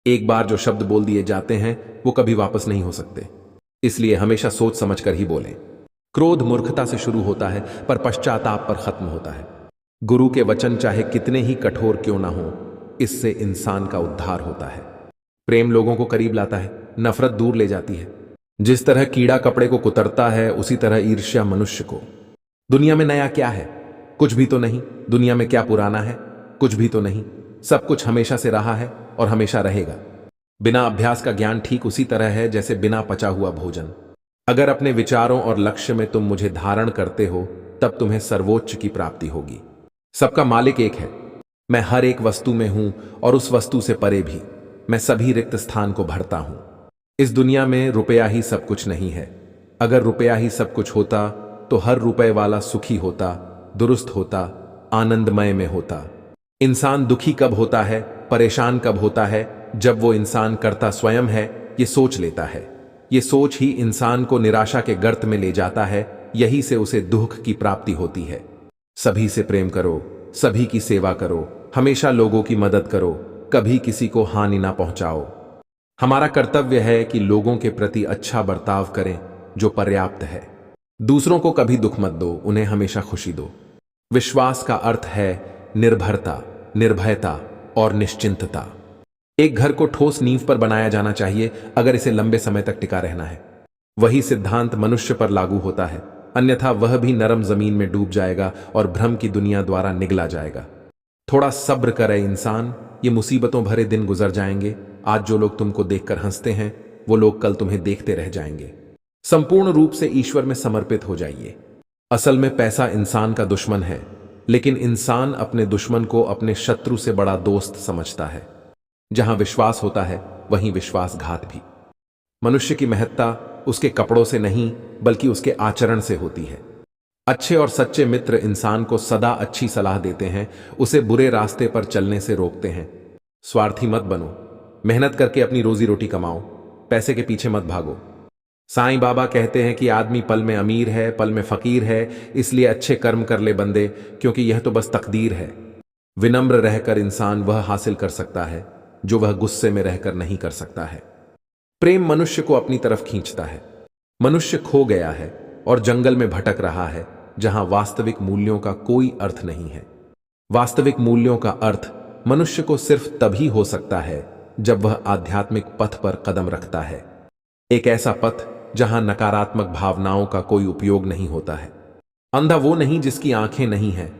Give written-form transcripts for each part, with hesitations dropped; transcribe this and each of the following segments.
एक बार जो शब्द बोल दिए जाते हैं वो कभी वापस नहीं हो सकते, इसलिए हमेशा सोच समझकर ही बोलें। क्रोध मूर्खता से शुरू होता है पर पश्चाताप पर खत्म होता है। गुरु के वचन चाहे कितने ही कठोर क्यों ना हो, इससे इंसान का उद्धार होता है। प्रेम लोगों को करीब लाता है, नफरत दूर ले जाती है। जिस तरह कीड़ा कपड़े को कुतरता है, उसी तरह ईर्ष्या मनुष्य को। दुनिया में नया क्या है? कुछ भी तो नहीं। दुनिया में क्या पुराना है? कुछ भी तो नहीं। सब कुछ हमेशा से रहा है और हमेशा रहेगा। बिना अभ्यास का ज्ञान ठीक उसी तरह है जैसे बिना पचा हुआ भोजन। अगर अपने विचारों और लक्ष्य में तुम मुझे धारण करते हो, तब तुम्हें सर्वोच्च की प्राप्ति होगी। सबका मालिक एक है। मैं हर एक वस्तु में हूं और उस वस्तु से परे भी। मैं सभी रिक्त स्थान को भरता हूं। इस दुनिया में रुपया ही सब कुछ नहीं है। अगर रुपया ही सब कुछ होता तो हर रुपए वाला सुखी होता, दुरुस्त होता, आनंदमय में होता। इंसान दुखी कब होता है, परेशान कब होता है? जब वो इंसान करता स्वयं है, ये सोच लेता है। ये सोच ही इंसान को निराशा के गर्त में ले जाता है। यही से उसे दुख की प्राप्ति होती है। सभी से प्रेम करो, सभी की सेवा करो, हमेशा लोगों की मदद करो, कभी किसी को हानि ना पहुंचाओ। हमारा कर्तव्य है कि लोगों के प्रति अच्छा बर्ताव करें, जो पर्याप्त है। दूसरों को कभी दुख मत दो, उन्हें हमेशा खुशी दो। विश्वास का अर्थ है निर्भरता, निर्भयता और निश्चिंतता। एक घर को ठोस नींव पर बनाया जाना चाहिए अगर इसे लंबे समय तक टिका रहना है। वही सिद्धांत मनुष्य पर लागू होता है, अन्यथा वह भी नरम जमीन में डूब जाएगा और भ्रम की दुनिया द्वारा निगला जाएगा। थोड़ा सब्र करे इंसान, ये मुसीबतों भरे दिन गुजर जाएंगे। आज जो लोग तुमको देखकर हंसते हैं, वो लोग कल तुम्हें देखते रह जाएंगे। संपूर्ण रूप से ईश्वर में समर्पित हो जाइए। असल में पैसा इंसान का दुश्मन है, लेकिन इंसान अपने दुश्मन को अपने शत्रु से बड़ा दोस्त समझता है। जहां विश्वास होता है वहीं विश्वासघात भी। मनुष्य की महत्ता उसके कपड़ों से नहीं बल्कि उसके आचरण से होती है। अच्छे और सच्चे मित्र इंसान को सदा अच्छी सलाह देते हैं, उसे बुरे रास्ते पर चलने से रोकते हैं। स्वार्थी मत बनो, मेहनत करके अपनी रोजी रोटी कमाओ, पैसे के पीछे मत भागो। साईं बाबा कहते हैं कि आदमी पल में अमीर है, पल में फकीर है, इसलिए अच्छे कर्म कर ले बंदे, क्योंकि यह तो बस तकदीर है। विनम्र रहकर इंसान वह हासिल कर सकता है जो वह गुस्से में रहकर नहीं कर सकता है। प्रेम मनुष्य को अपनी तरफ खींचता है। मनुष्य खो गया है और जंगल में भटक रहा है, जहां वास्तविक मूल्यों का कोई अर्थ नहीं है। वास्तविक मूल्यों का अर्थ मनुष्य को सिर्फ तभी हो सकता है जब वह आध्यात्मिक पथ पर कदम रखता है। एक ऐसा पथ जहां नकारात्मक भावनाओं का कोई उपयोग नहीं होता है। अंधा वो नहीं जिसकी आंखें नहीं हैं,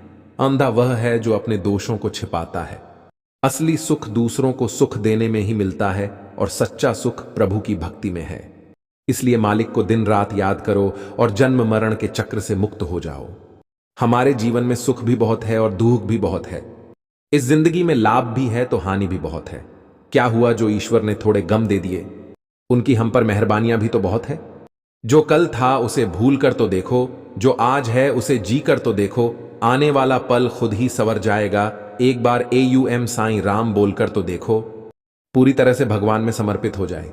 अंधा वह है जो अपने दोषों को छिपाता है। असली सुख दूसरों को सुख देने में ही मिलता है और सच्चा सुख प्रभु की भक्ति में है। इसलिए मालिक को दिन रात याद करो और जन्म मरण के चक्र से मुक्त हो जाओ। हमारे जीवन में सुख भी बहुत है और दुख भी बहुत है। इस जिंदगी में लाभ भी है तो हानि भी बहुत है। क्या हुआ जो ईश्वर ने थोड़े गम दे दिए? उनकी हम पर मेहरबानियां भी तो बहुत है। जो कल था उसे भूल कर तो देखो, जो आज है उसे जी कर तो देखो। आने वाला पल खुद ही सवर जाएगा। एक बार AUM साईं राम बोलकर तो देखो। पूरी तरह से भगवान में समर्पित हो जाए।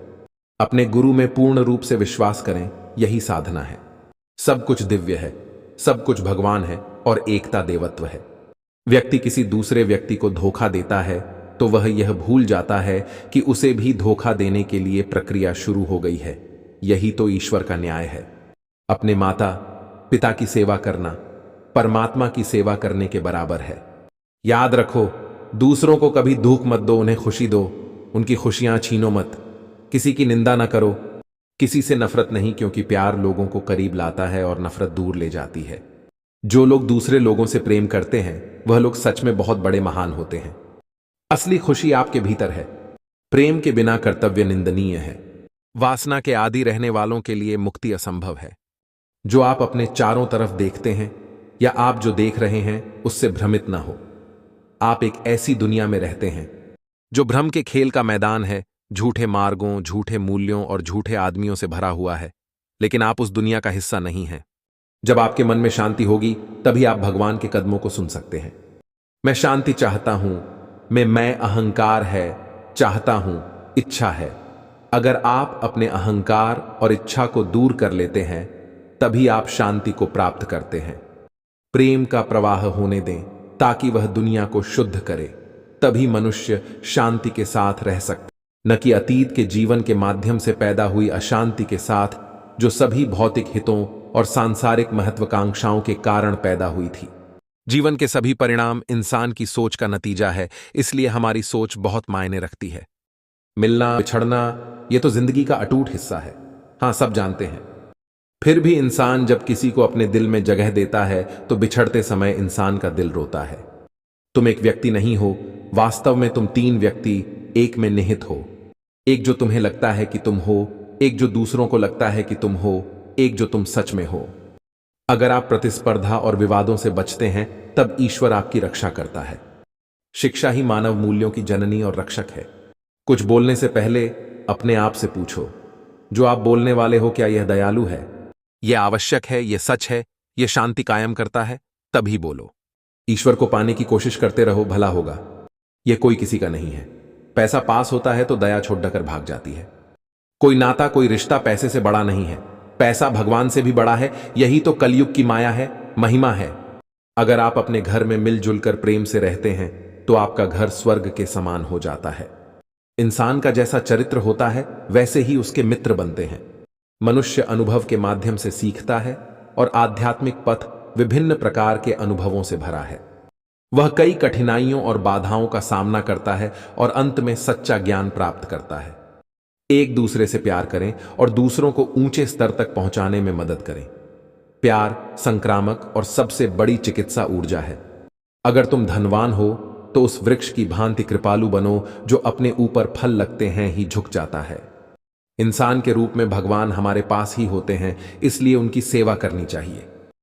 अपने गुरु में पूर्ण रूप से विश्वास करें, यही साधना है। सब कुछ दिव्य है, सब कुछ भगवान है और एकता देवत्व है। व्यक्ति किसी दूसरे व्यक्ति को धोखा देता है तो वह यह भूल जाता है कि उसे भी धोखा देने के लिए प्रक्रिया शुरू हो गई है। यही तो ईश्वर का न्याय है। अपने माता पिता की सेवा करना परमात्मा की सेवा करने के बराबर है। याद रखो, दूसरों को कभी दुख मत दो, उन्हें खुशी दो। उनकी खुशियां छीनो मत। किसी की निंदा ना करो। किसी से नफरत नहीं, क्योंकि प्यार लोगों को करीब लाता है और नफरत दूर ले जाती है। जो लोग दूसरे लोगों से प्रेम करते हैं वह लोग सच में बहुत बड़े महान होते हैं। असली खुशी आपके भीतर है। प्रेम के बिना कर्तव्य निंदनीय है। वासना के आदी रहने वालों के लिए मुक्ति असंभव है। जो आप अपने चारों तरफ देखते हैं या आप जो देख रहे हैं उससे भ्रमित ना हो। आप एक ऐसी दुनिया में रहते हैं जो भ्रम के खेल का मैदान है, झूठे मार्गों, झूठे मूल्यों और झूठे आदमियों से भरा हुआ है। लेकिन आप उस दुनिया का हिस्सा नहीं हैं। जब आपके मन में शांति होगी तभी आप भगवान के कदमों को सुन सकते हैं। मैं शांति चाहता हूं, मैं अहंकार है चाहता हूं, इच्छा है। अगर आप अपने अहंकार और इच्छा को दूर कर लेते हैं तभी आप शांति को प्राप्त करते हैं। प्रेम का प्रवाह होने दें ताकि वह दुनिया को शुद्ध करे, तभी मनुष्य शांति के साथ रह सकता। न कि अतीत के जीवन के माध्यम से पैदा हुई अशांति के साथ, जो सभी भौतिक हितों और सांसारिक महत्वाकांक्षाओं के कारण पैदा हुई थी। जीवन के सभी परिणाम इंसान की सोच का नतीजा है, इसलिए हमारी सोच बहुत मायने रखती है। मिलना बिछड़ना यह तो जिंदगी का अटूट हिस्सा है, हाँ सब जानते हैं। फिर भी इंसान जब किसी को अपने दिल में जगह देता है तो बिछड़ते समय इंसान का दिल रोता है। तुम एक व्यक्ति नहीं हो, वास्तव में तुम तीन व्यक्ति एक में निहित हो। एक जो तुम्हें लगता है कि तुम हो, एक जो दूसरों को लगता है कि तुम हो, एक जो तुम सच में हो। अगर आप प्रतिस्पर्धा और विवादों से बचते हैं तब ईश्वर आपकी रक्षा करता है। शिक्षा ही मानव मूल्यों की जननी और रक्षक है। कुछ बोलने से पहले अपने आप से पूछो, जो आप बोलने वाले हो क्या यह दयालु है, यह आवश्यक है, यह सच है, यह शांति कायम करता है, तभी बोलो। ईश्वर को पाने की कोशिश करते रहो, भला होगा। यह कोई किसी का नहीं है। पैसा पास होता है तो दया छोड़कर भाग जाती है। कोई नाता कोई रिश्ता पैसे से बड़ा नहीं है, पैसा भगवान से भी बड़ा है। यही तो कलयुग की माया है, महिमा है। अगर आप अपने घर में मिलजुल कर प्रेम से रहते हैं तो आपका घर स्वर्ग के समान हो जाता है। इंसान का जैसा चरित्र होता है वैसे ही उसके मित्र बनते हैं। मनुष्य अनुभव के माध्यम से सीखता है और आध्यात्मिक पथ विभिन्न प्रकार के अनुभवों से भरा है। वह कई कठिनाइयों और बाधाओं का सामना करता है और अंत में सच्चा ज्ञान प्राप्त करता है। एक दूसरे से प्यार करें और दूसरों को ऊंचे स्तर तक पहुंचाने में मदद करें। प्यार संक्रामक और सबसे बड़ी चिकित्सा ऊर्जा है। अगर तुम धनवान हो तो उस वृक्ष की भांति कृपालु बनो जो अपने ऊपर फल लगते हैं ही झुक जाता है। इंसान के रूप में भगवान हमारे पास ही होते हैं, इसलिए उनकी सेवा करनी चाहिए।